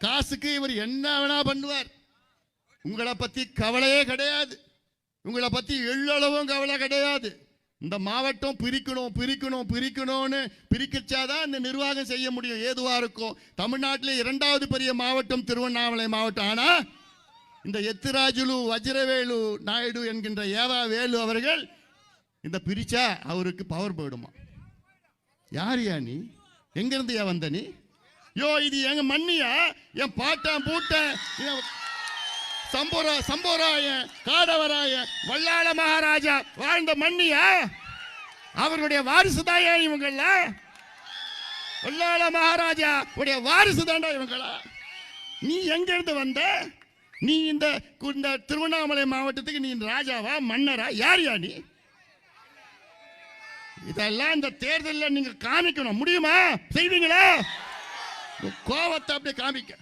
காசுக்கு இவர் என்ன வேணா பண்ணுவார். உங்களை பத்தி கவலையே கிடையாது, உங்களை பத்தி எள்ளளவும் கவலை கிடையாது. இந்த மாவட்டம் பிரிக்கணும் பிரிக்கணும் பிரிக்கணும்னு பிரிக்கச்சாதான் இந்த நிர்வாகம் செய்ய முடியும், ஏதுவா இருக்கும். தமிழ்நாட்டிலே 2வது பெரிய மாவட்டம் திருவண்ணாமலை மாவட்டம். ஆனா இந்த எத்திராஜுலு வஜ்ரவேலு நாயுடு என்கின்ற ஏவா வேலு அவர்கள் இந்த பிரிச்சா அவருக்கு பவர் போயிடுமா. யார் யா நீ, எங்க இருந்து வந்த நீ? யோ இது எங்க மண்ணியா, என் பாட்டன் பூட்டன் சம்போராய காடவராய வல்லாள மகாராஜா வாழ்ந்த மண்ணியா, அவருடைய வாரிசு தாயா இவங்கள. வல்லாள மகாராஜா உடைய வாரிசு தாண்டா இவங்களா. நீ எங்க இருந்து வந்த? நீ இந்த திருவண்ணாமலை மாவட்டத்துக்கு நீ ராஜாவா மன்னரா, யார் யா நீ? இதெல்லாம் இந்த தேர்தலில் நீங்க காமிக்கணும். முடியுமா? செய்வீங்களா? கோவத்தை அப்படியே காமிக்க.